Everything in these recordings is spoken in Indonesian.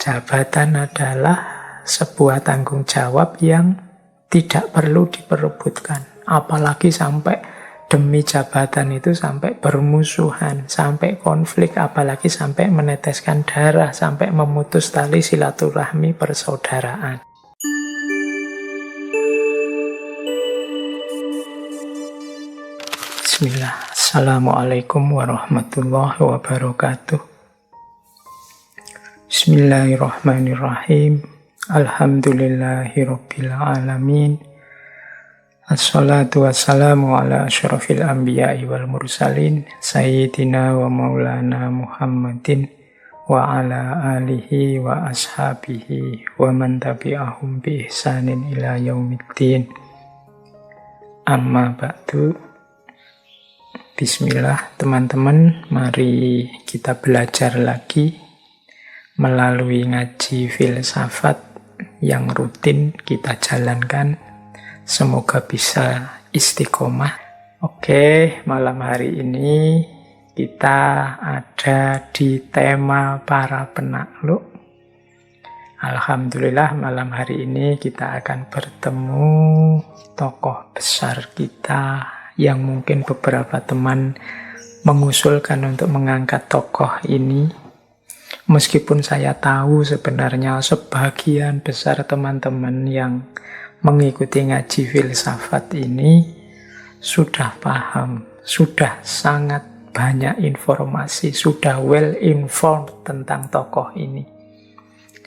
Jabatan adalah sebuah tanggung jawab yang tidak perlu diperebutkan. Apalagi sampai demi jabatan itu sampai bermusuhan, sampai konflik, apalagi sampai meneteskan darah, sampai memutus tali silaturahmi persaudaraan. Bismillah. Assalamualaikum warahmatullahi wabarakatuh. Bismillahirrahmanirrahim. Alhamdulillahirabbil alamin. Assalatu wassalamu ala asyrafil anbiya'i wal mursalin sayyidina wa maulana Muhammadin wa ala alihi wa ashabihi wa man tabi'ahum bi ihsanin ila yaumiddin. Amma ba'du. Bismillah teman-teman, mari kita belajar lagi melalui ngaji filsafat yang rutin kita jalankan. Semoga bisa istiqomah. Oke, malam hari ini kita ada di tema para penakluk. Alhamdulillah malam hari ini kita akan bertemu tokoh besar kita yang mungkin beberapa teman mengusulkan untuk mengangkat tokoh ini. Meskipun saya tahu sebenarnya sebagian besar teman-teman yang mengikuti ngaji filsafat ini sudah paham, sudah sangat banyak informasi, sudah well informed tentang tokoh ini.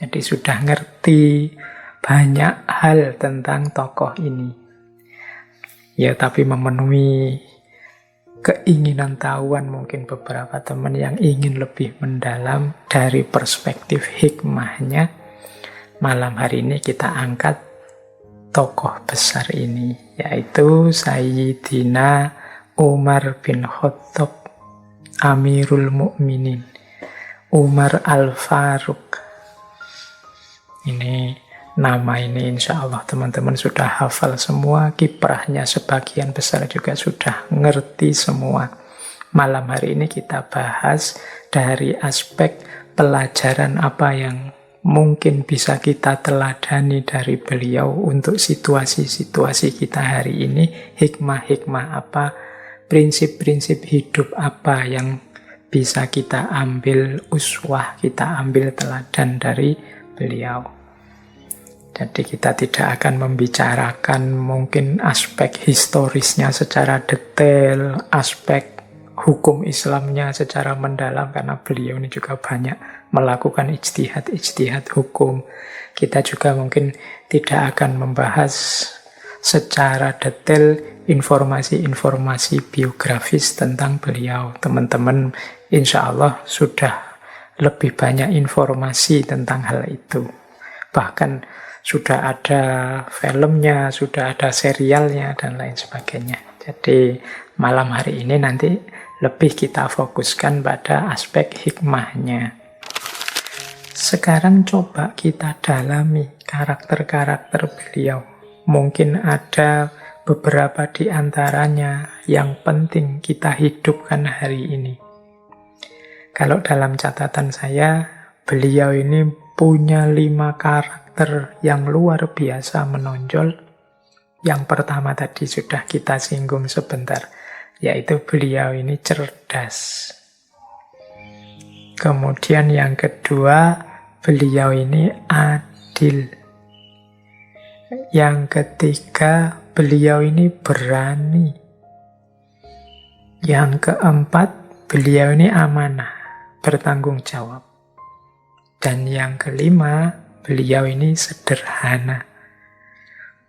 Jadi sudah ngerti banyak hal tentang tokoh ini. Ya, tapi memenuhi keinginan tahuan mungkin beberapa teman yang ingin lebih mendalam dari perspektif hikmahnya. Malam hari ini kita angkat tokoh besar ini, yaitu Sayyidina Umar bin Khattab, Amirul Mukminin, Umar Al-Faruq. Nama ini insya Allah teman-teman sudah hafal semua, kiprahnya sebagian besar juga sudah ngerti semua. Malam hari ini kita bahas dari aspek pelajaran apa yang mungkin bisa kita teladani dari beliau untuk situasi-situasi kita hari ini, hikmah-hikmah apa, prinsip-prinsip hidup apa yang bisa kita ambil uswah, kita ambil teladan dari beliau. Jadi kita tidak akan membicarakan mungkin aspek historisnya secara detail, aspek hukum Islamnya secara mendalam, karena beliau ini juga banyak melakukan ijtihad hukum. Kita juga mungkin tidak akan membahas secara detail informasi-informasi biografis tentang beliau. Teman-teman insya Allah sudah lebih banyak informasi tentang hal itu. Bahkan sudah ada filmnya, sudah ada serialnya, dan lain sebagainya. Jadi malam hari ini nanti lebih kita fokuskan pada aspek hikmahnya. Sekarang coba kita dalami karakter-karakter beliau. Mungkin ada beberapa di antaranya yang penting kita hidupkan hari ini. Kalau dalam catatan saya, beliau ini punya 5 karakter yang luar biasa menonjol. Yang pertama tadi sudah kita singgung sebentar, yaitu beliau ini cerdas. Kemudian yang kedua, beliau ini adil. Yang ketiga, beliau ini berani. Yang keempat, beliau ini amanah, bertanggung jawab. Dan yang kelima, beliau ini sederhana.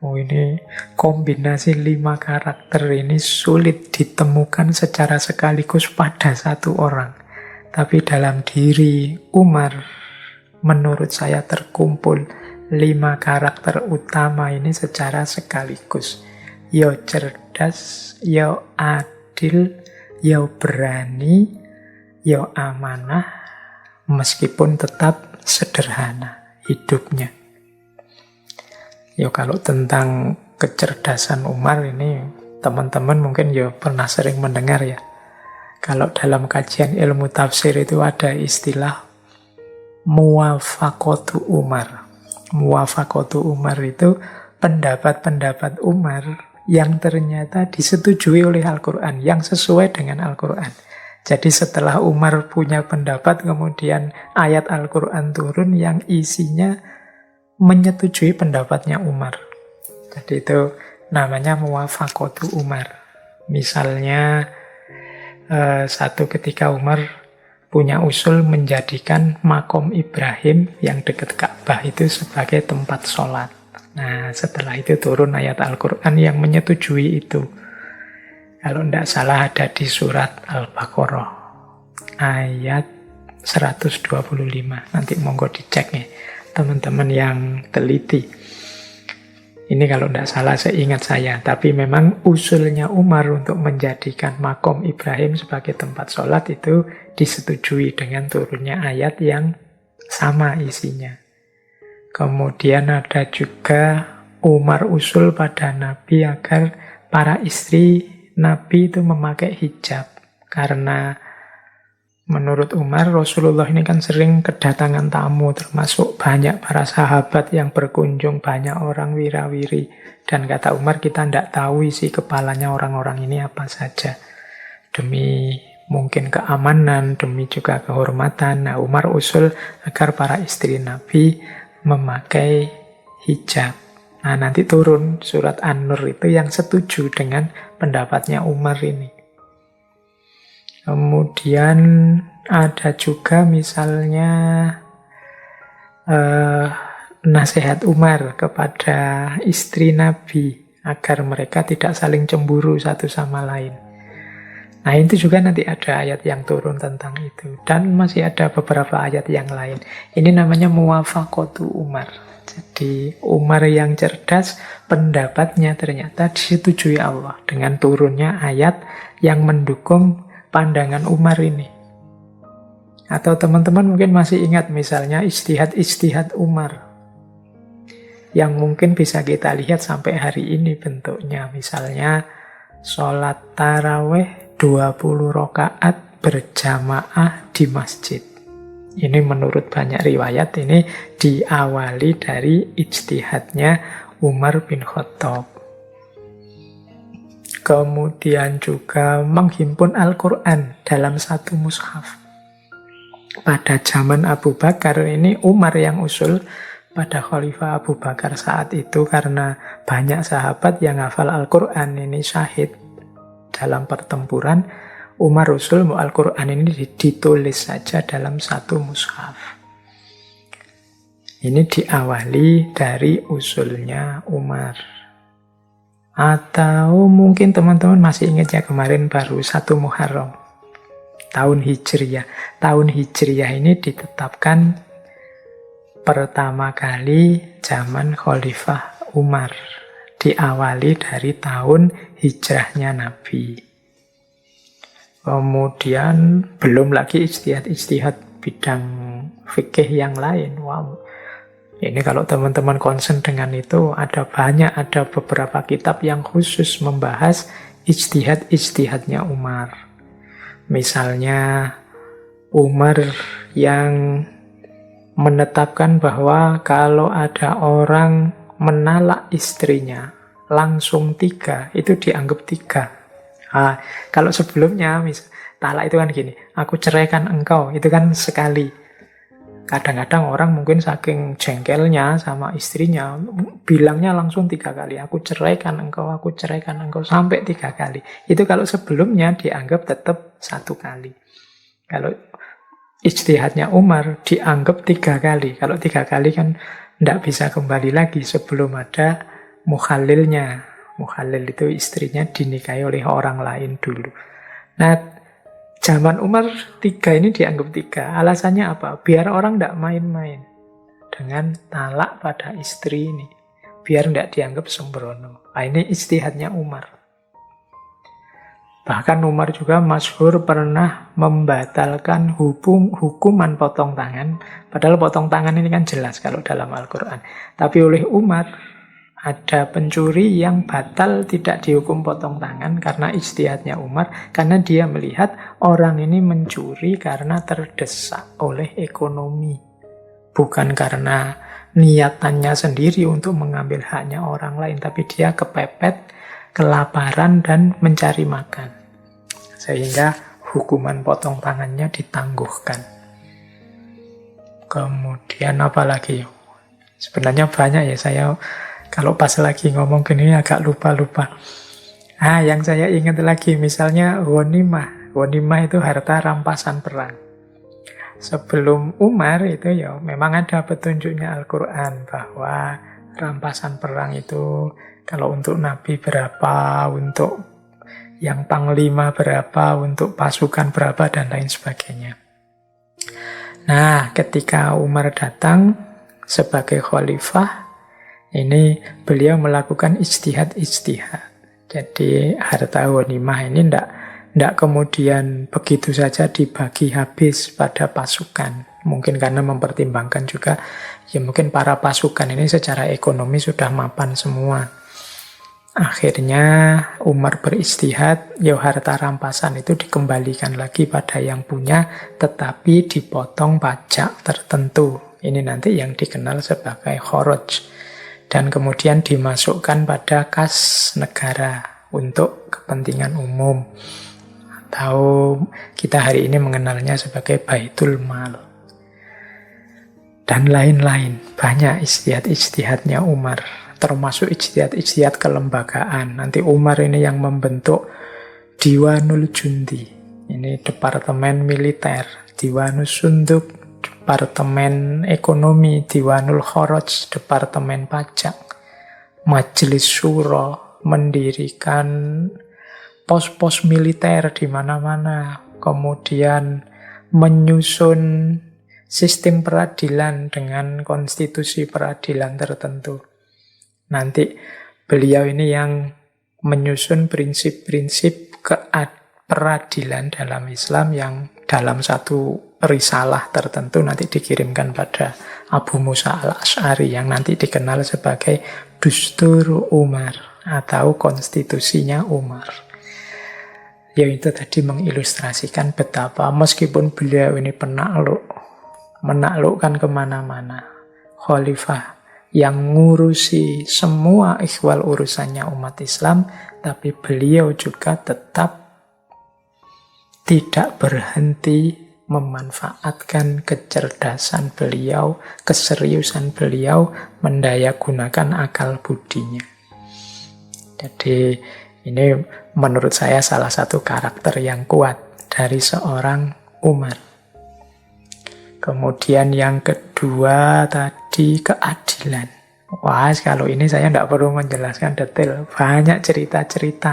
Ini kombinasi 5 karakter ini sulit ditemukan secara sekaligus pada satu orang. Tapi dalam diri Umar, menurut saya terkumpul 5 karakter utama ini secara sekaligus. Yo cerdas, yo adil, yo berani, yo amanah, meskipun tetap sederhana hidupnya. Ya kalau tentang kecerdasan Umar ini teman-teman mungkin ya pernah sering mendengar ya. Kalau dalam kajian ilmu tafsir itu ada istilah Muwafaqatu Umar. Muwafaqatu Umar itu pendapat-pendapat Umar yang ternyata disetujui oleh Al-Quran, yang sesuai dengan Al-Quran. Jadi setelah Umar punya pendapat, kemudian ayat Al-Quran turun yang isinya menyetujui pendapatnya Umar. Jadi itu namanya muwafaqatu Umar. Misalnya satu ketika Umar punya usul menjadikan makom Ibrahim yang dekat Ka'bah itu sebagai tempat sholat. Nah, setelah itu turun ayat Al-Quran yang menyetujui itu. Kalau tidak salah ada di surat Al-Baqarah ayat 125. Nanti monggo dicek nih teman-teman yang teliti. Ini kalau tidak salah seingat saya. Tapi memang usulnya Umar untuk menjadikan makom Ibrahim sebagai tempat sholat itu disetujui dengan turunnya ayat yang sama isinya. Kemudian ada juga Umar usul pada Nabi agar para istri Nabi itu memakai hijab. Karena menurut Umar, Rasulullah ini kan sering kedatangan tamu, termasuk banyak para sahabat yang berkunjung, banyak orang wirawiri. Dan kata Umar, kita tidak tahu isi kepalanya orang-orang ini apa saja. Demi mungkin keamanan, demi juga kehormatan. Nah, Umar usul agar para istri Nabi memakai hijab. Nah, nanti turun surat An-Nur itu yang setuju dengan pendapatnya Umar ini. Kemudian ada juga misalnya nasihat Umar kepada istri Nabi agar mereka tidak saling cemburu satu sama lain. Nah, itu juga nanti ada ayat yang turun tentang itu. Dan masih ada beberapa ayat yang lain. Ini namanya muwafaqatu Umar. Jadi Umar yang cerdas, pendapatnya ternyata disetujui Allah dengan turunnya ayat yang mendukung pandangan Umar ini. Atau teman-teman mungkin masih ingat misalnya ijtihad Umar yang mungkin bisa kita lihat sampai hari ini bentuknya. Misalnya sholat taraweh 20 rakaat berjamaah di masjid. Ini menurut banyak riwayat ini diawali dari ijtihadnya Umar bin Khattab. Kemudian juga menghimpun Al-Quran dalam satu mushaf. Pada zaman Abu Bakar ini Umar yang usul pada Khalifah Abu Bakar saat itu karena banyak sahabat yang hafal Al-Quran ini syahid dalam pertempuran. Umar usul Al-Quran ini ditulis saja dalam satu mushaf. Ini diawali dari usulnya Umar. Atau mungkin teman-teman masih ingat ya kemarin baru 1 Muharram. Tahun Hijriyah. Tahun Hijriyah ini ditetapkan pertama kali zaman Khalifah Umar. Diawali dari tahun hijrahnya Nabi. Kemudian belum lagi ijtihad bidang fikih yang lain. Wow. Ini kalau teman-teman concern dengan itu, ada beberapa kitab yang khusus membahas ijtihadnya Umar. Misalnya Umar yang menetapkan bahwa kalau ada orang menalak istrinya langsung 3, itu dianggap 3. Nah, kalau sebelumnya talak itu kan gini, aku ceraikan engkau, itu kan sekali. Kadang-kadang orang mungkin saking jengkelnya sama istrinya, bilangnya langsung 3 kali, aku ceraikan engkau, sampai 3 kali. Itu kalau sebelumnya dianggap tetap 1 kali. Kalau ijtihadnya Umar dianggap 3 kali. Kalau 3 kali kan tidak bisa kembali lagi sebelum ada mukhalilnya. Mukhalil itu istrinya dinikahi oleh orang lain dulu. Nah, zaman Umar 3 ini dianggap 3. Alasannya apa? Biar orang tidak main-main dengan talak pada istri ini. Biar tidak dianggap sembrono. Nah, ini ijtihadnya Umar. Bahkan Umar juga masyhur pernah membatalkan hukuman potong tangan. Padahal potong tangan ini kan jelas kalau dalam Al-Quran. Tapi oleh Umar ada pencuri yang batal tidak dihukum potong tangan karena ijtihadnya Umar, karena dia melihat orang ini mencuri karena terdesak oleh ekonomi. Bukan karena niatannya sendiri untuk mengambil haknya orang lain, tapi dia kepepet, kelaparan, dan mencari makan. Sehingga hukuman potong tangannya ditangguhkan. Kemudian apa lagi? Sebenarnya banyak ya, saya kalau pas lagi ngomong gini agak lupa-lupa. Yang saya ingat lagi misalnya ghanimah. Ghanimah itu harta rampasan perang. Sebelum Umar itu ya memang ada petunjuknya Al-Quran bahwa rampasan perang itu kalau untuk Nabi berapa, untuk yang panglima berapa, untuk pasukan berapa, dan lain sebagainya. Nah, ketika Umar datang sebagai khalifah, ini beliau melakukan ijtihad. Jadi harta ghanimah ini tidak kemudian begitu saja dibagi habis pada pasukan. Mungkin karena mempertimbangkan juga, ya mungkin para pasukan ini secara ekonomi sudah mapan semua. Akhirnya Umar berijtihad, ya harta rampasan itu dikembalikan lagi pada yang punya, tetapi dipotong pajak tertentu. Ini nanti yang dikenal sebagai kharaj. Dan kemudian dimasukkan pada kas negara untuk kepentingan umum. Atau kita hari ini mengenalnya sebagai Baitul Mal. Dan lain-lain. Banyak ijtihad-ijtihadnya Umar. Termasuk ijtihad-ijtihad kelembagaan. Nanti Umar ini yang membentuk Diwanul Jundi. Ini departemen militer. Diwanul Sunduk, Departemen Ekonomi, Diwanul Kharaj, Departemen Pajak, Majelis Syuro, mendirikan pos-pos militer di mana-mana, kemudian menyusun sistem peradilan dengan konstitusi peradilan tertentu. Nanti beliau ini yang menyusun prinsip-prinsip peradilan dalam Islam yang dalam satu risalah tertentu nanti dikirimkan pada Abu Musa al-Asy'ari yang nanti dikenal sebagai Dustur Umar atau konstitusinya Umar. Yaitu tadi mengilustrasikan betapa meskipun beliau ini penakluk, menaklukkan kemana-mana, khalifah yang ngurusi semua ikhwal urusannya umat Islam, tapi beliau juga tetap tidak berhenti memanfaatkan kecerdasan beliau, keseriusan beliau, mendayagunakan akal budinya. Jadi ini menurut saya salah satu karakter yang kuat dari seorang Umar. Kemudian yang kedua tadi keadilan. Wah, kalau ini saya tidak perlu menjelaskan detail. Banyak cerita-cerita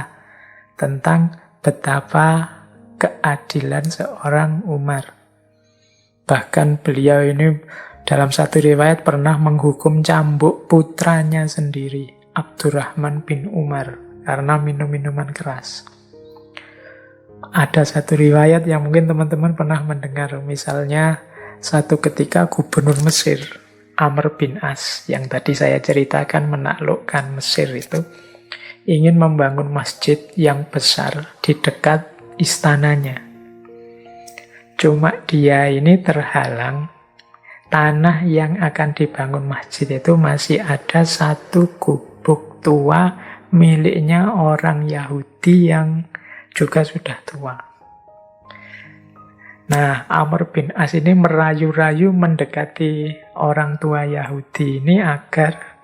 tentang betapa keadilan seorang Umar. Bahkan beliau ini dalam satu riwayat pernah menghukum cambuk putranya sendiri, Abdurrahman bin Umar, karena minum minuman keras. Ada satu riwayat yang mungkin teman-teman pernah mendengar, misalnya satu ketika gubernur Mesir, Amr bin As, yang tadi saya ceritakan menaklukkan Mesir itu, ingin membangun masjid yang besar di dekat istananya. Cuma dia ini terhalang, tanah yang akan dibangun masjid itu masih ada satu gubuk tua miliknya orang Yahudi yang juga sudah tua. Nah, Amr bin As ini merayu-rayu mendekati orang tua Yahudi ini agar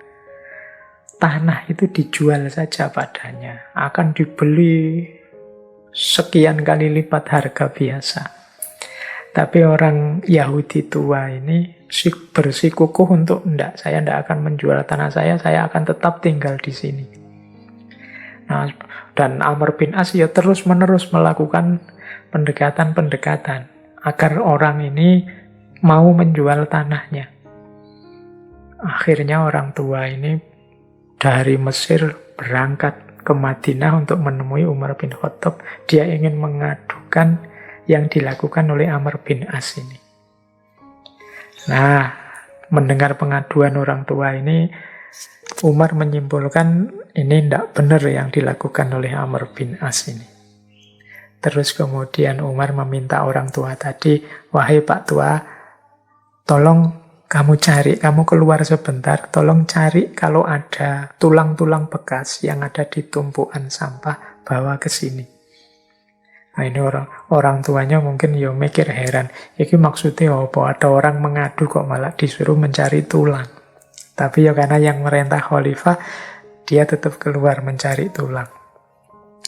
tanah itu dijual saja padanya. Akan dibeli sekian kali lipat harga biasa. Tapi orang Yahudi tua ini bersikukuh untuk saya tidak akan menjual tanah saya akan tetap tinggal di sini. Nah, dan Amr bin As ya terus-menerus melakukan pendekatan-pendekatan agar orang ini mau menjual tanahnya. Akhirnya orang tua ini dari Mesir berangkat ke Madinah untuk menemui Umar bin Khattab. Dia ingin mengadukan yang dilakukan oleh Amr bin As ini. Nah, mendengar pengaduan orang tua ini, Umar menyimpulkan ini tidak benar yang dilakukan oleh Amr bin As ini. Terus kemudian Umar meminta orang tua tadi, wahai Pak Tua, tolong kamu cari, kamu keluar sebentar, tolong cari kalau ada tulang-tulang bekas yang ada di tumpukan sampah, bawa ke sini. Nah, ini orang tuanya mungkin ya mikir heran, ini maksudnya apa? Ada orang mengadu kok malah disuruh mencari tulang. Tapi ya karena yang merintah khalifah, dia tetap keluar mencari tulang.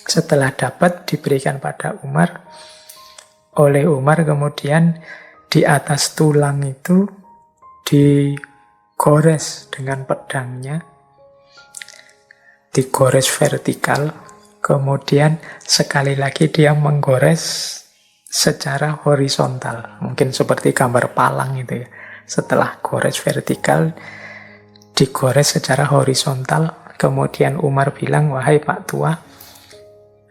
Setelah dapat, diberikan pada Umar. Oleh Umar kemudian di atas tulang itu digores dengan pedangnya, digores vertikal, kemudian sekali lagi dia menggores secara horizontal, mungkin seperti gambar palang itu ya. Setelah gores vertikal, digores secara horizontal, kemudian Umar bilang, wahai Pak Tua,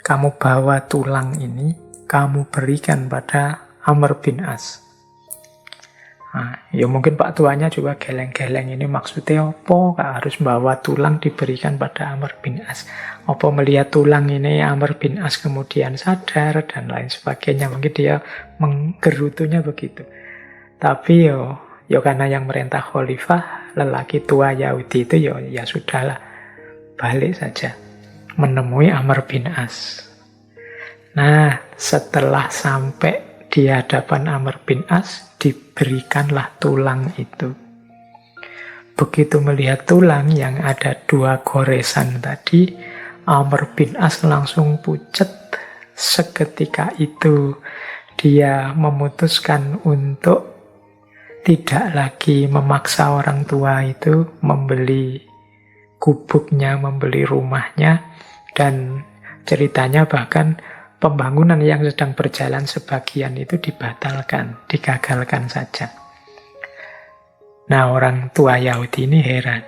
kamu bawa tulang ini, kamu berikan pada Amr bin As. Nah, ya mungkin Pak Tuanya juga geleng-geleng, ini maksudnya apa? Harus bawa tulang diberikan pada Amr bin As. Apa melihat tulang ini Amr bin As kemudian sadar dan lain sebagainya. Mungkin dia menggerutunya begitu. Tapi ya karena yang merintah khalifah, lelaki tua Yahudi itu ya sudahlah. Balik saja menemui Amr bin As. Nah, setelah sampai di hadapan Amr bin As, diberikanlah tulang itu. Begitu melihat tulang yang ada 2 goresan tadi, Amr bin As langsung pucat. Seketika itu dia memutuskan untuk tidak lagi memaksa orang tua itu membeli gubuknya, membeli rumahnya, dan ceritanya bahkan pembangunan yang sedang berjalan sebagian itu dibatalkan, digagalkan saja. Nah, orang tua Yahudi ini heran.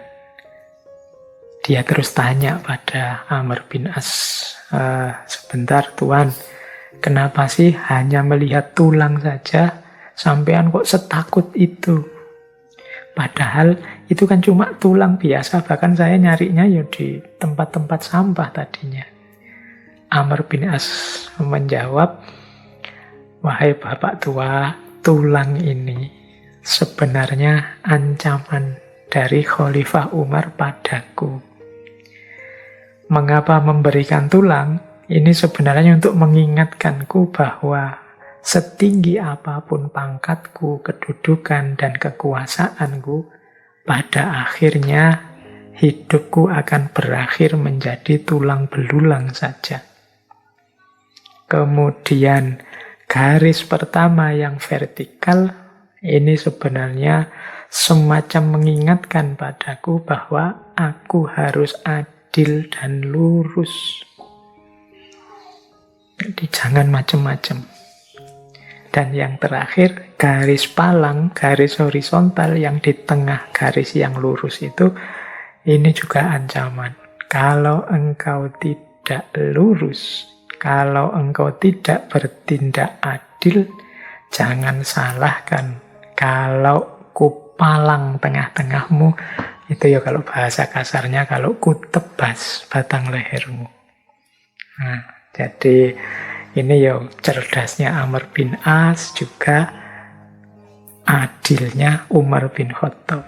Dia terus tanya pada Amr bin As, sebentar Tuan, kenapa sih hanya melihat tulang saja, sampean kok setakut itu? Padahal itu kan cuma tulang biasa, bahkan saya nyarinya ya di tempat-tempat sampah tadinya. Amr bin As menjawab, wahai Bapak Tua, tulang ini sebenarnya ancaman dari Khalifah Umar padaku. Mengapa memberikan tulang? Ini sebenarnya untuk mengingatkanku bahwa setinggi apapun pangkatku, kedudukan, dan kekuasaanku, pada akhirnya hidupku akan berakhir menjadi tulang belulang saja. Kemudian garis pertama yang vertikal, ini sebenarnya semacam mengingatkan padaku bahwa aku harus adil dan lurus. Jadi jangan macam-macam. Dan yang terakhir, garis palang, garis horizontal yang di tengah garis yang lurus itu, ini juga ancaman. Kalau engkau tidak lurus, kalau engkau tidak bertindak adil, jangan salahkan kalau kupalang tengah-tengahmu, itu ya kalau bahasa kasarnya, kalau kutebas batang lehermu. Nah, jadi ini ya cerdasnya Amr bin As, juga adilnya Umar bin Khattab.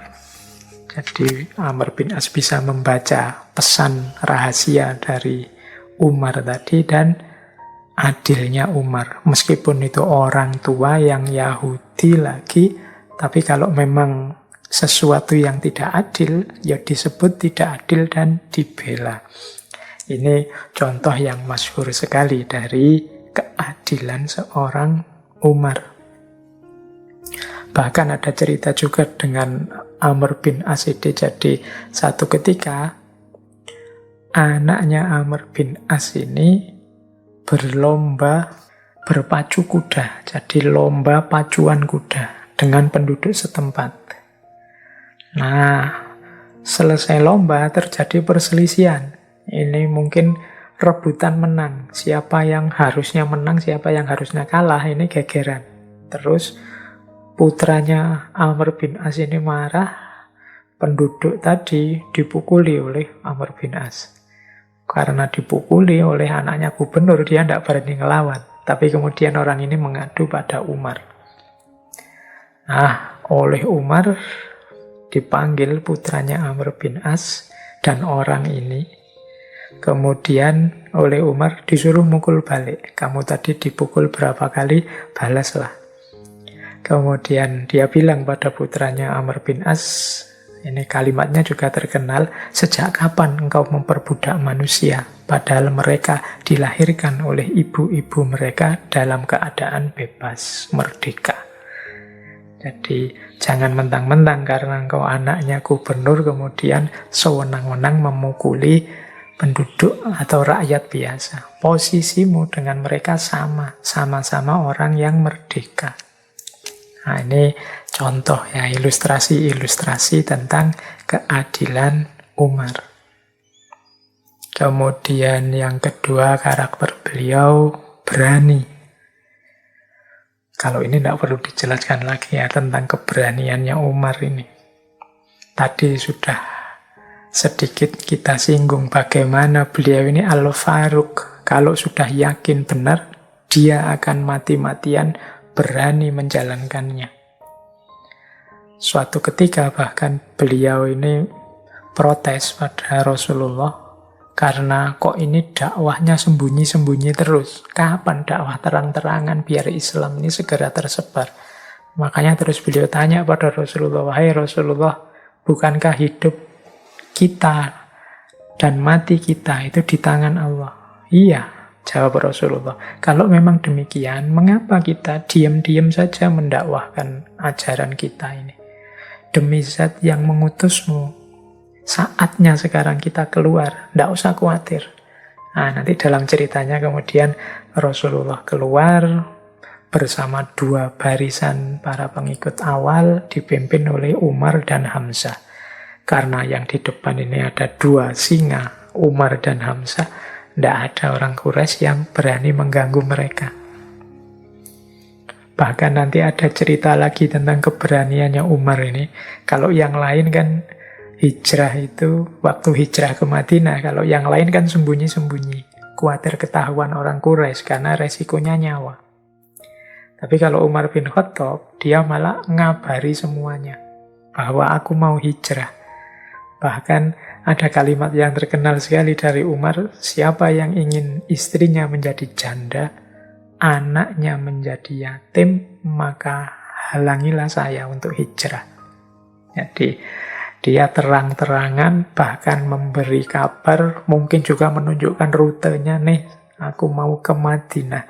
Jadi Amr bin As bisa membaca pesan rahasia dari Umar tadi dan adilnya Umar. Meskipun itu orang tua yang Yahudi lagi, tapi kalau memang sesuatu yang tidak adil, ya disebut tidak adil dan dibela. Ini contoh yang masyhur sekali dari keadilan seorang Umar. Bahkan ada cerita juga dengan Amr bin As ini. Jadi satu ketika anaknya Amr bin As ini berlomba berpacu kuda. Jadi lomba pacuan kuda dengan penduduk setempat. Nah, selesai lomba terjadi perselisihan. Ini mungkin rebutan menang. Siapa yang harusnya menang, siapa yang harusnya kalah, ini gegeran. Terus putranya Amr bin As ini marah. Penduduk tadi dipukuli oleh Amr bin As. Karena dipukuli oleh anaknya gubernur, dia tidak berani ngelawan. Tapi kemudian orang ini mengadu pada Umar. Nah, oleh Umar dipanggil putranya Amr bin As dan orang ini. Kemudian oleh Umar disuruh mukul balik. Kamu tadi dipukul berapa kali, balaslah. Kemudian dia bilang pada putranya Amr bin As, ini kalimatnya juga terkenal, sejak kapan engkau memperbudak manusia? Padahal mereka dilahirkan oleh ibu-ibu mereka dalam keadaan bebas, merdeka. Jadi jangan mentang-mentang karena engkau anaknya gubernur kemudian sewenang-wenang memukuli penduduk atau rakyat biasa. Posisimu dengan mereka sama-sama orang yang merdeka. Nah, ini contoh ya, ilustrasi-ilustrasi tentang keadilan Umar. Kemudian yang kedua, karakter beliau berani. Kalau ini tidak perlu dijelaskan lagi ya tentang keberaniannya Umar ini. Tadi sudah sedikit kita singgung bagaimana beliau ini Al-Faruq. Kalau sudah yakin benar, dia akan mati-matian berani menjalankannya. Suatu ketika bahkan beliau ini protes pada Rasulullah karena kok ini dakwahnya sembunyi-sembunyi terus. Kapan dakwah terang-terangan biar Islam ini segera tersebar? Makanya terus beliau tanya pada Rasulullah, wahai Rasulullah, bukankah hidup kita dan mati kita itu di tangan Allah? Iya, jawab Rasulullah. Kalau memang demikian, mengapa kita diam-diam saja mendakwahkan ajaran kita ini? Demi Zat yang mengutusmu, saatnya sekarang kita keluar, tidak usah khawatir. Nah, nanti dalam ceritanya kemudian Rasulullah keluar bersama dua barisan para pengikut awal dipimpin oleh Umar dan Hamzah. Karena yang di depan ini ada dua singa, Umar dan Hamzah, tidak ada orang Quraisy yang berani mengganggu mereka. Bahkan nanti ada cerita lagi tentang keberaniannya Umar ini. Kalau yang lain kan hijrah itu, waktu hijrah ke Madinah, kalau yang lain kan sembunyi-sembunyi. Khawatir ketahuan orang Quraisy karena resikonya nyawa. Tapi kalau Umar bin Khattab, dia malah ngabari semuanya. Bahwa aku mau hijrah. Bahkan ada kalimat yang terkenal sekali dari Umar, siapa yang ingin istrinya menjadi janda, anaknya menjadi yatim, maka halangilah saya untuk hijrah. Jadi dia terang-terangan bahkan memberi kabar, mungkin juga menunjukkan rutenya, nih aku mau ke Madinah.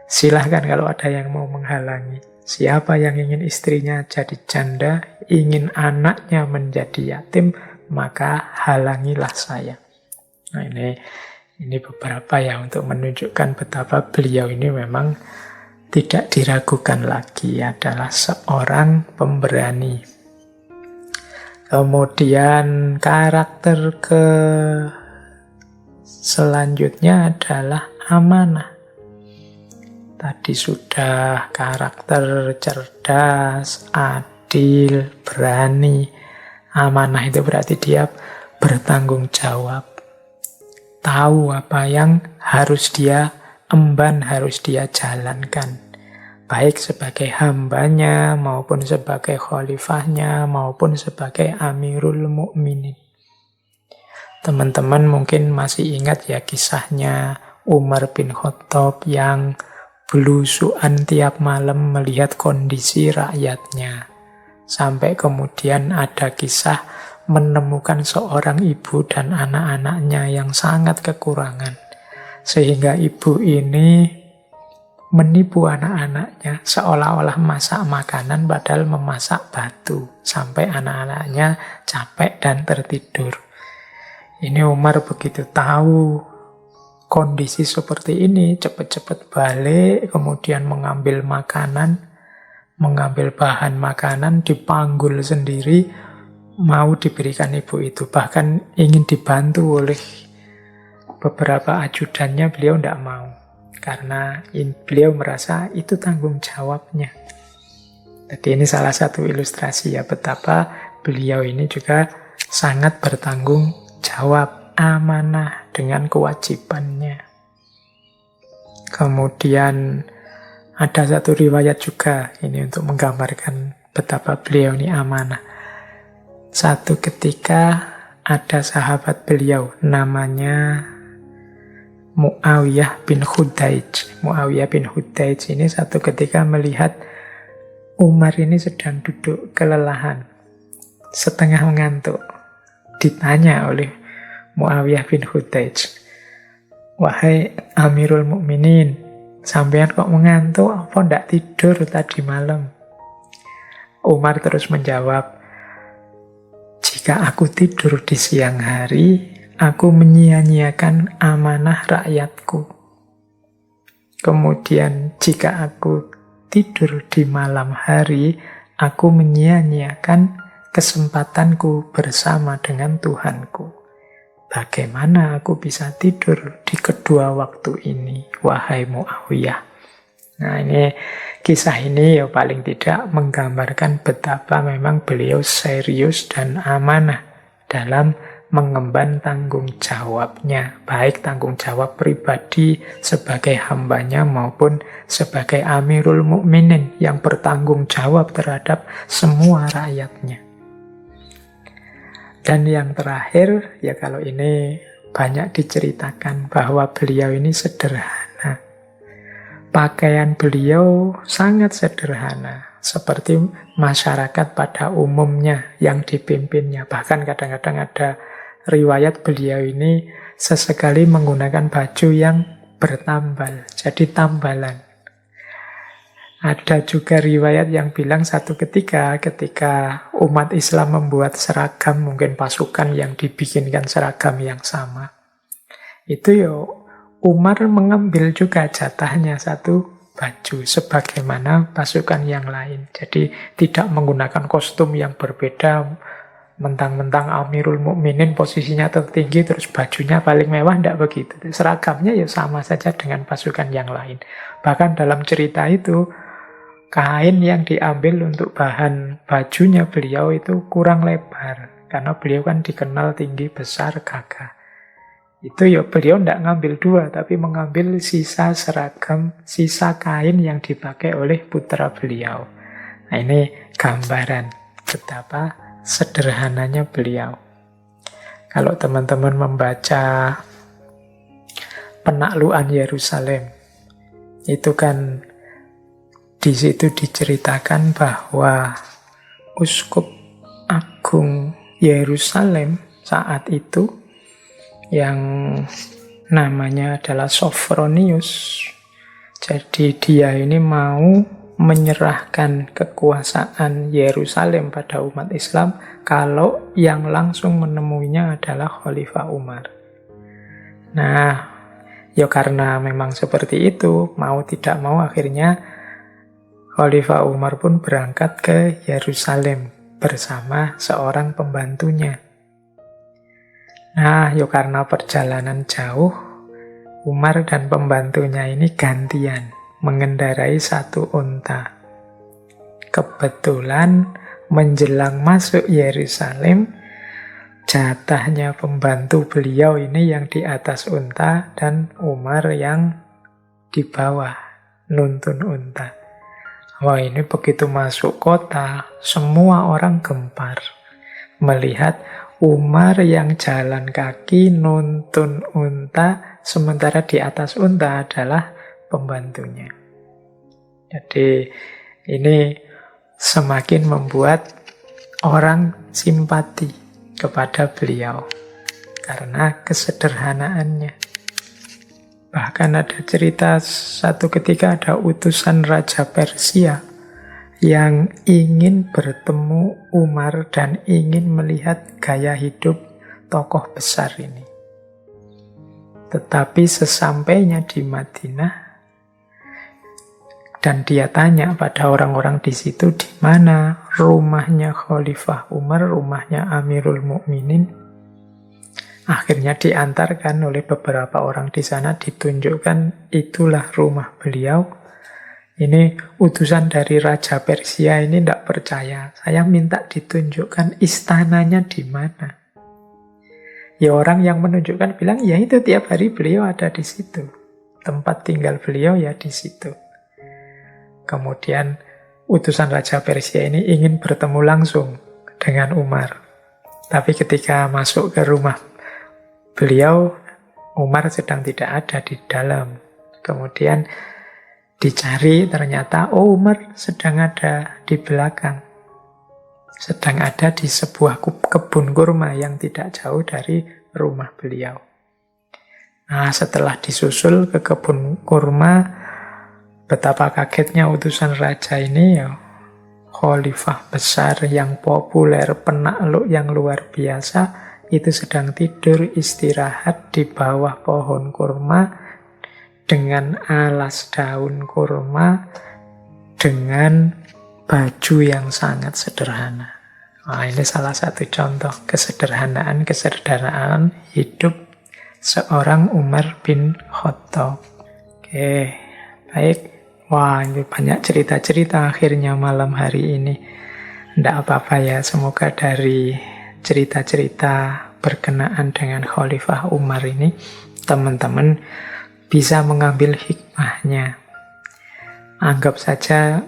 Silahkan kalau ada yang mau menghalangi. Siapa yang ingin istrinya jadi janda, ingin anaknya menjadi yatim, maka halangilah saya. Nah, ini beberapa ya untuk menunjukkan betapa beliau ini memang tidak diragukan lagi, adalah seorang pemberani. Kemudian karakter selanjutnya adalah amanah. Tadi sudah karakter cerdas, adil, berani. Amanah itu berarti dia bertanggung jawab. Tahu apa yang harus dia emban, harus dia jalankan. Baik sebagai hambanya, maupun sebagai khalifahnya, maupun sebagai Amirul Mukminin. Teman-teman mungkin masih ingat ya kisahnya Umar bin Khattab yang belusuan tiap malam melihat kondisi rakyatnya. Sampai kemudian ada kisah menemukan seorang ibu dan anak-anaknya yang sangat kekurangan. Sehingga ibu ini menipu anak-anaknya seolah-olah masak makanan padahal memasak batu. Sampai anak-anaknya capek dan tertidur. Ini Umar begitu tahu kondisi seperti ini, cepat-cepat balik, kemudian mengambil makanan, mengambil bahan makanan, dipanggul sendiri, mau diberikan ibu itu. Bahkan ingin dibantu oleh beberapa ajudannya, beliau tidak mau. Karena beliau merasa itu tanggung jawabnya. Jadi ini salah satu ilustrasi ya betapa beliau ini juga sangat bertanggung jawab, amanah dengan kewajibannya. Kemudian ada satu riwayat juga ini untuk menggambarkan betapa beliau ini amanah. Satu ketika ada sahabat beliau namanya Muawiyah bin Hudaij. Muawiyah bin Hudaij ini satu ketika melihat Umar ini sedang duduk kelelahan, setengah mengantuk. Ditanya oleh Muawiyah bin Hudaij, "Wahai Amirul Mukminin, sampean kok mengantuk? Apa ndak tidur tadi malam?" Umar terus menjawab, "Jika aku tidur di siang hari, aku menyia-nyiakan amanah rakyatku. Kemudian jika aku tidur di malam hari, aku menyia-nyiakan kesempatanku bersama dengan Tuhanku. Bagaimana aku bisa tidur di kedua waktu ini, wahai Muawiyah?" Nah, ini kisah ini ya paling tidak menggambarkan betapa memang beliau serius dan amanah dalam mengemban tanggung jawabnya, baik tanggung jawab pribadi sebagai hambanya maupun sebagai Amirul Mukminin yang bertanggung jawab terhadap semua rakyatnya. Dan yang terakhir, ya kalau ini banyak diceritakan bahwa beliau ini sederhana. Pakaian beliau sangat sederhana, seperti masyarakat pada umumnya yang dipimpinnya. Bahkan kadang-kadang ada riwayat beliau ini sesekali menggunakan baju yang bertambal, jadi tambalan. Ada juga riwayat yang bilang satu ketika umat Islam membuat seragam, mungkin pasukan yang dibikinkan seragam yang sama, itu ya Umar mengambil juga jatahnya satu baju sebagaimana pasukan yang lain. Jadi tidak menggunakan kostum yang berbeda, mentang-mentang Amirul Mukminin posisinya tertinggi terus bajunya paling mewah, tidak begitu. Seragamnya ya sama saja dengan pasukan yang lain. Bahkan dalam cerita itu, kain yang diambil untuk bahan bajunya beliau itu kurang lebar, karena beliau kan dikenal tinggi, besar, gagah. Itu ya beliau tidak ngambil dua, tapi mengambil sisa seragam, sisa kain yang dipakai oleh putra beliau. Nah, ini gambaran betapa sederhananya beliau. Kalau teman-teman membaca penaklukan Yerusalem, itu kan di situ diceritakan bahwa Uskup Agung Yerusalem saat itu yang namanya adalah Sophronius. Jadi dia ini mau menyerahkan kekuasaan Yerusalem pada umat Islam kalau yang langsung menemuinya adalah Khalifah Umar. Nah, ya karena memang seperti itu, mau tidak mau akhirnya Khalifah Umar pun berangkat ke Yerusalem bersama seorang pembantunya. Nah, ya karena perjalanan jauh, Umar dan pembantunya ini gantian mengendarai satu unta. Kebetulan menjelang masuk Yerusalem, jatahnya pembantu beliau ini yang di atas unta dan Umar yang di bawah nuntun unta. Wah, ini begitu masuk kota, semua orang gempar melihat Umar yang jalan kaki nuntun unta, sementara di atas unta adalah pembantunya. Jadi ini semakin membuat orang simpati kepada beliau karena kesederhanaannya. Bahkan ada cerita satu ketika ada utusan Raja Persia yang ingin bertemu Umar dan ingin melihat gaya hidup tokoh besar ini. Tetapi sesampainya di Madinah dan dia tanya pada orang-orang di situ di mana rumahnya Khalifah Umar, rumahnya Amirul Mukminin. Akhirnya diantarkan oleh beberapa orang di sana, ditunjukkan itulah rumah beliau. Ini utusan dari Raja Persia ini tidak percaya. Saya minta ditunjukkan istananya di mana. Ya orang yang menunjukkan bilang, ya itu tiap hari beliau ada di situ. Tempat tinggal beliau ya di situ. Kemudian utusan Raja Persia ini ingin bertemu langsung dengan Umar. Tapi ketika masuk ke rumah beliau, Umar sedang tidak ada di dalam. Kemudian dicari, ternyata Umar sedang ada di belakang. Sedang ada di sebuah kebun kurma yang tidak jauh dari rumah beliau. Nah, setelah disusul ke kebun kurma, betapa kagetnya utusan raja ini ya. Khalifah besar yang populer, penakluk yang luar biasa, itu sedang tidur istirahat di bawah pohon kurma dengan alas daun kurma, dengan baju yang sangat sederhana. Nah, ini salah satu contoh kesederhanaan hidup seorang Umar bin Khattab. Oke, baik. Wah, ini banyak cerita-cerita akhirnya malam hari ini. Tidak apa-apa ya, semoga dari cerita-cerita berkenaan dengan Khalifah Umar ini, teman-teman bisa mengambil hikmahnya. Anggap saja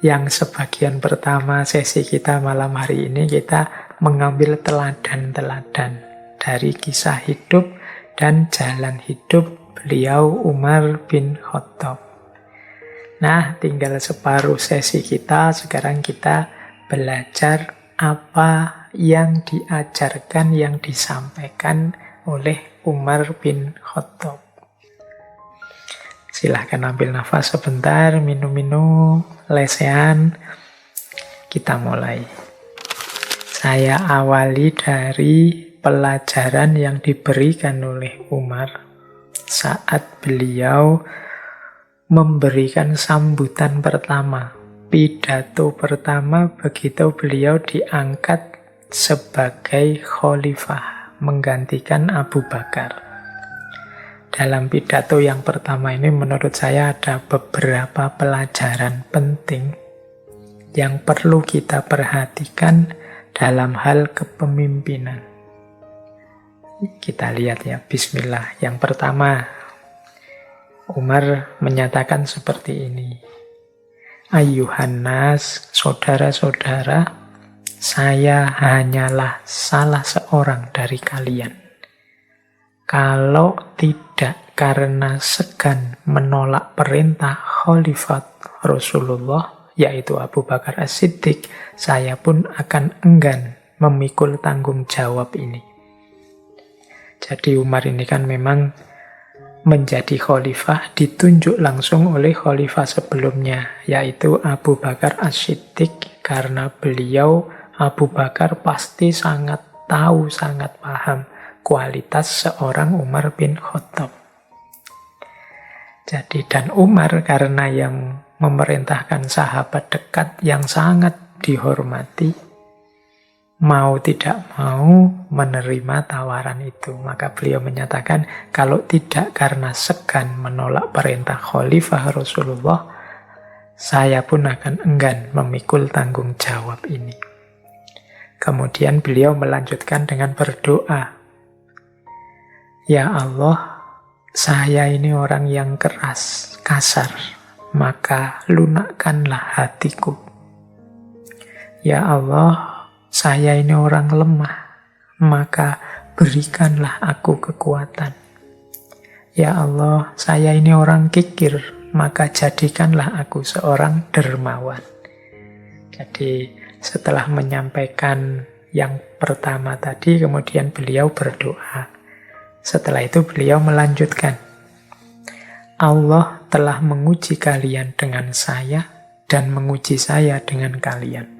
yang sebagian pertama sesi kita malam hari ini, kita mengambil teladan-teladan dari kisah hidup dan jalan hidup beliau Umar bin Khattab. Nah, tinggal separuh sesi kita. Sekarang kita belajar apa yang diajarkan, yang disampaikan oleh Umar bin Khattab. Silahkan ambil nafas sebentar, minum-minum, lesehan. Kita mulai. Saya awali dari pelajaran yang diberikan oleh Umar saat beliau memberikan sambutan pertama, pidato pertama begitu beliau diangkat sebagai khalifah, menggantikan Abu Bakar. Dalam pidato yang pertama ini menurut saya ada beberapa pelajaran penting yang perlu kita perhatikan dalam hal kepemimpinan. Kita lihat ya, bismillah. Yang pertama, Umar menyatakan seperti ini. Ayyuhan nas, saudara-saudara, saya hanyalah salah seorang dari kalian. Kalau tidak karena segan menolak perintah Khalifat Rasulullah, yaitu Abu Bakar As-Siddiq, saya pun akan enggan memikul tanggung jawab ini. Jadi Umar ini kan memang menjadi khalifah ditunjuk langsung oleh khalifah sebelumnya, yaitu Abu Bakar As-Siddiq. Karena beliau, Abu Bakar, pasti sangat tahu, sangat paham kualitas seorang Umar bin Khattab. Jadi, dan Umar karena yang memerintahkan sahabat dekat yang sangat dihormati, mau tidak mau menerima tawaran itu. Maka beliau menyatakan, kalau tidak karena segan menolak perintah Khalifah Rasulullah, saya pun akan enggan memikul tanggung jawab ini. Kemudian beliau melanjutkan dengan berdoa. Ya Allah, saya ini orang yang keras, kasar, maka lunakkanlah hatiku. Ya Allah, saya ini orang lemah, maka berikanlah aku kekuatan. Ya Allah, saya ini orang kikir, maka jadikanlah aku seorang dermawan. Jadi setelah menyampaikan yang pertama tadi, kemudian beliau berdoa. Setelah itu beliau melanjutkan. Allah telah menguji kalian dengan saya dan menguji saya dengan kalian.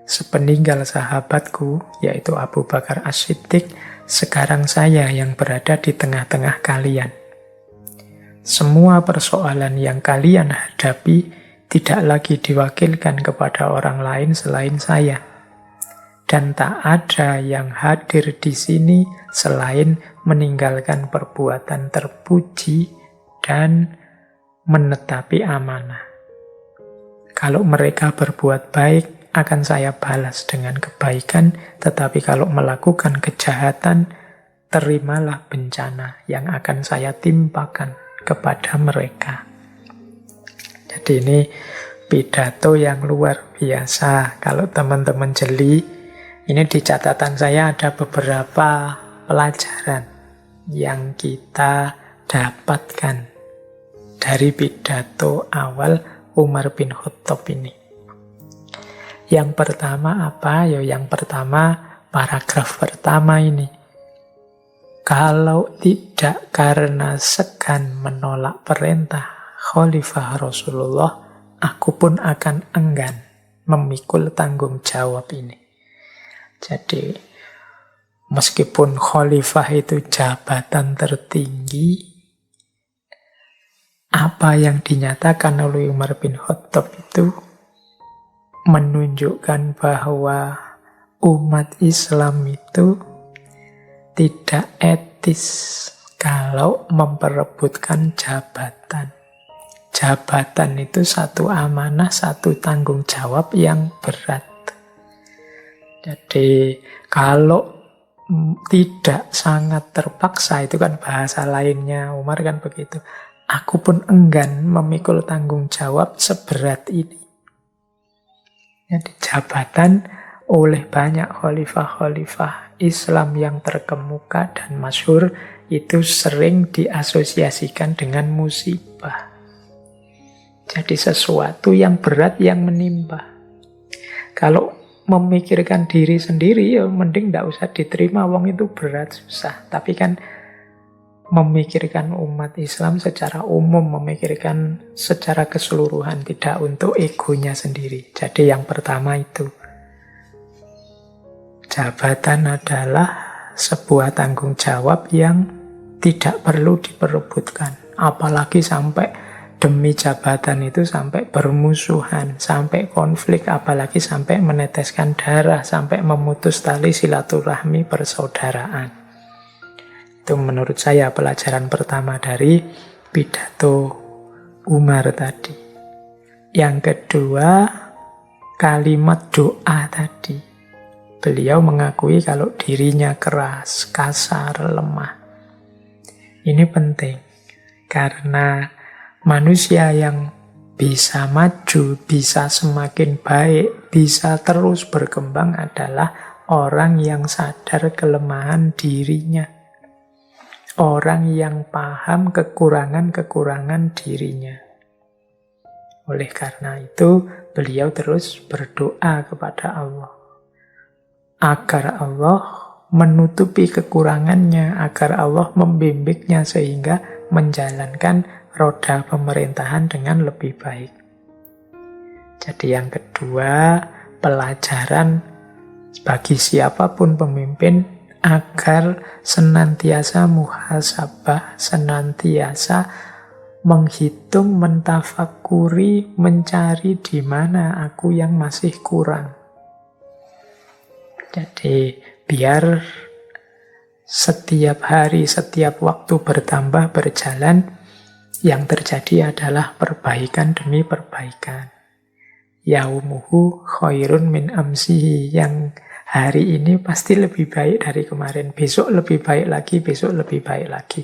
Sepeninggal sahabatku, yaitu Abu Bakar As-Siddiq, sekarang saya yang berada di tengah-tengah kalian. Semua persoalan yang kalian hadapi tidak lagi diwakilkan kepada orang lain selain saya. Dan tak ada yang hadir di sini selain meninggalkan perbuatan terpuji dan menetapi amanah. Kalau mereka berbuat baik, akan saya balas dengan kebaikan, tetapi kalau melakukan kejahatan, terimalah bencana yang akan saya timpakan kepada mereka. Jadi ini pidato yang luar biasa. Kalau teman-teman jeli, ini di catatan saya ada beberapa pelajaran yang kita dapatkan dari pidato awal Umar bin Khattab ini. Yang pertama apa? Yang pertama, paragraf pertama ini. Kalau tidak karena segan menolak perintah Khalifah Rasulullah, aku pun akan enggan memikul tanggung jawab ini. Jadi, meskipun Khalifah itu jabatan tertinggi, apa yang dinyatakan oleh Umar bin Khattab itu menunjukkan bahwa umat Islam itu tidak etis kalau memperebutkan jabatan. Jabatan itu satu amanah, satu tanggung jawab yang berat. Jadi kalau tidak sangat terpaksa, itu kan bahasa lainnya Umar kan begitu. Aku pun enggan memikul tanggung jawab seberat ini. Jadi jabatan oleh banyak khalifah-khalifah Islam yang terkemuka dan masyhur itu sering diasosiasikan dengan musibah. Jadi sesuatu yang berat yang menimpa. Kalau memikirkan diri sendiri ya mending tidak usah diterima, wong itu berat, susah. Tapi kan memikirkan umat Islam secara umum, memikirkan secara keseluruhan, tidak untuk egonya sendiri. Jadi yang pertama itu, jabatan adalah sebuah tanggung jawab yang tidak perlu diperebutkan. Apalagi sampai demi jabatan itu sampai bermusuhan, sampai konflik, apalagi sampai meneteskan darah, sampai memutus tali silaturahmi persaudaraan. Itu menurut saya pelajaran pertama dari pidato Umar tadi. Yang kedua, kalimat doa tadi. Beliau mengakui kalau dirinya keras, kasar, lemah. Ini penting, karena manusia yang bisa maju, bisa semakin baik, bisa terus berkembang adalah orang yang sadar kelemahan dirinya. Orang yang paham kekurangan-kekurangan dirinya. Oleh karena itu, beliau terus berdoa kepada Allah. Agar Allah menutupi kekurangannya, agar Allah membimbingnya sehingga menjalankan roda pemerintahan dengan lebih baik. Jadi yang kedua, pelajaran bagi siapapun pemimpin agar senantiasa muhasabah, senantiasa menghitung, mentafakuri, mencari di mana aku yang masih kurang. Jadi biar setiap hari, setiap waktu bertambah, berjalan, yang terjadi adalah perbaikan demi perbaikan. Yaumuhu khairun min amsihi, yang hari ini pasti lebih baik dari kemarin, besok lebih baik lagi, besok lebih baik lagi.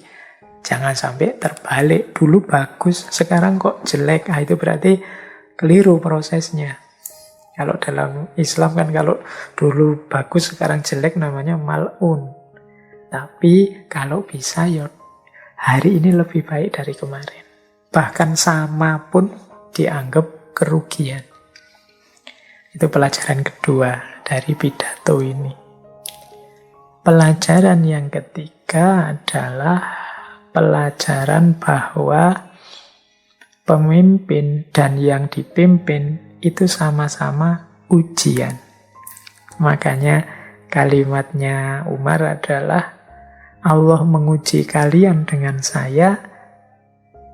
Jangan sampai terbalik, dulu bagus, sekarang kok jelek. Nah, itu berarti keliru prosesnya. Kalau dalam Islam kan kalau dulu bagus, sekarang jelek namanya mal'un. Tapi kalau bisa ya hari ini lebih baik dari kemarin. Bahkan sama pun dianggap kerugian. Itu pelajaran kedua dari pidato ini. Pelajaran yang ketiga adalah pelajaran bahwa pemimpin dan yang dipimpin itu sama-sama ujian. Makanya kalimatnya Umar adalah Allah menguji kalian dengan saya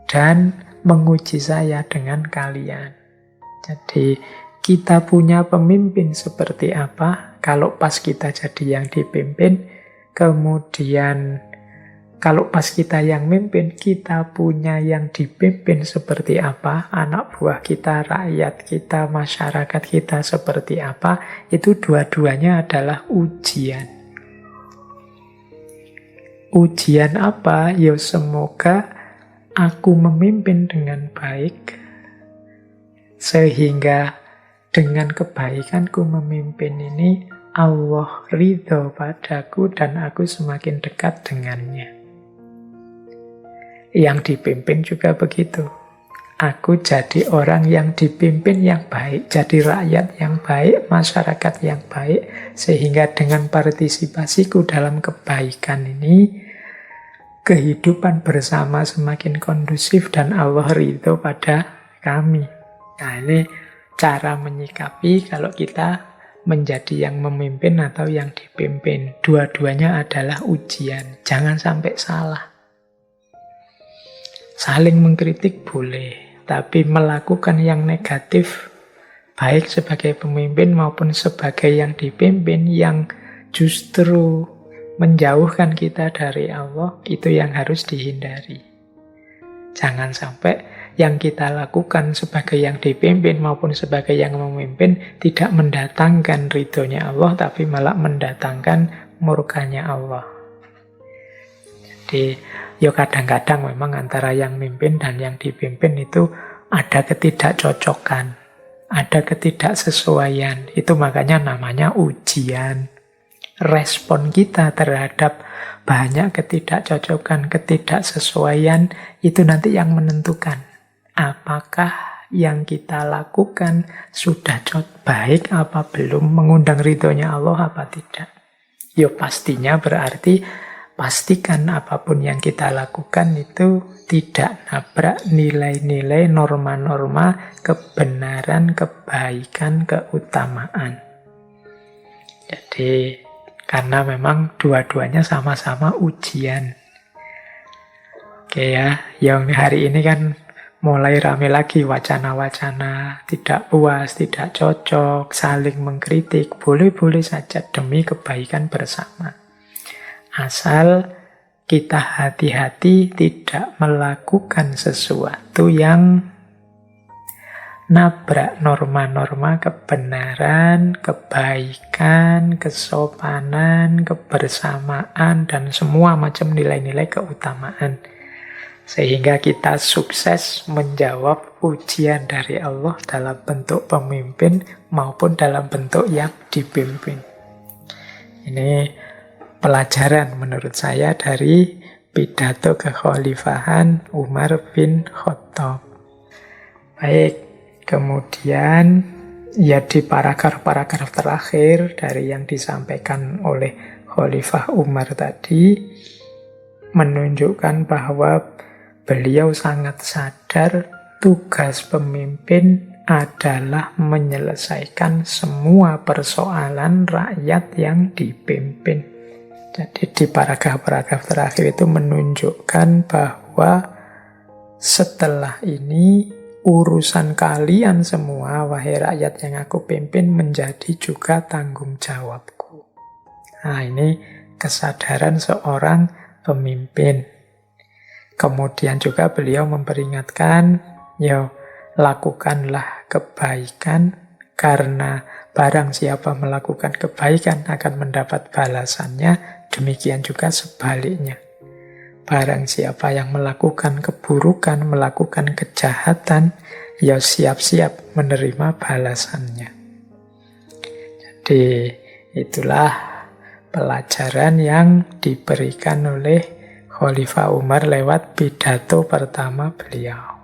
dan menguji saya dengan kalian. Jadi kita punya pemimpin seperti apa, kalau pas kita jadi yang dipimpin, kemudian kalau pas kita yang mimpin, kita punya yang dipimpin seperti apa, anak buah kita, rakyat kita, masyarakat kita seperti apa, itu dua-duanya adalah ujian. Ujian apa? Ya semoga aku memimpin dengan baik, Sehingga dengan kebaikanku memimpin ini, Allah ridho padaku dan aku semakin dekat dengannya. Yang dipimpin juga begitu. Aku jadi orang yang dipimpin yang baik, jadi rakyat yang baik, masyarakat yang baik, sehingga dengan partisipasiku dalam kebaikan ini, kehidupan bersama semakin kondusif dan Allah ridho pada kami. Nah, ini cara menyikapi kalau kita menjadi yang memimpin atau yang dipimpin. Dua-duanya adalah ujian, jangan sampai salah. Saling mengkritik boleh, tapi melakukan yang negatif, baik sebagai pemimpin maupun sebagai yang dipimpin, yang justru menjauhkan kita dari Allah, itu yang harus dihindari. Jangan sampai yang kita lakukan sebagai yang dipimpin maupun sebagai yang memimpin tidak mendatangkan ridhonya Allah, tapi malah mendatangkan murkanya Allah. Jadi, kadang-kadang memang antara yang mimpin dan yang dipimpin itu ada ketidakcocokan, ada ketidaksesuaian. Itu makanya namanya ujian. Respon kita terhadap banyak ketidakcocokan, ketidaksesuaian, itu nanti yang menentukan apakah yang kita lakukan sudah baik apa belum, mengundang ridhonya Allah apa tidak. Pastinya berarti pastikan apapun yang kita lakukan itu tidak nabrak nilai-nilai, norma-norma kebenaran, kebaikan, keutamaan. Jadi, karena memang dua-duanya sama-sama ujian. Oke ya, yang hari ini kan mulai rame lagi wacana-wacana tidak puas, tidak cocok, saling mengkritik. Boleh-boleh saja demi kebaikan bersama. Asal kita hati-hati tidak melakukan sesuatu yang nabrak norma-norma kebenaran, kebaikan, kesopanan, kebersamaan, dan semua macam nilai-nilai keutamaan. Sehingga kita sukses menjawab ujian dari Allah dalam bentuk pemimpin maupun dalam bentuk yang dipimpin. Ini pelajaran menurut saya dari pidato kekhalifahan Umar bin Khattab. Baik, kemudian ya di paragraf-paragraf terakhir dari yang disampaikan oleh Khalifah Umar tadi menunjukkan bahwa beliau sangat sadar tugas pemimpin adalah menyelesaikan semua persoalan rakyat yang dipimpin. Jadi di paragraf-paragraf terakhir itu menunjukkan bahwa setelah ini urusan kalian semua, wahai rakyat yang aku pimpin, menjadi juga tanggung jawabku. Nah, ini kesadaran seorang pemimpin. Kemudian juga beliau memperingatkan, lakukanlah kebaikan, karena barang siapa melakukan kebaikan akan mendapat balasannya. Demikian juga sebaliknya. Barang siapa yang melakukan keburukan, melakukan kejahatan, siap-siap menerima balasannya. Jadi itulah pelajaran yang diberikan oleh Khalifah Umar lewat pidato pertama beliau.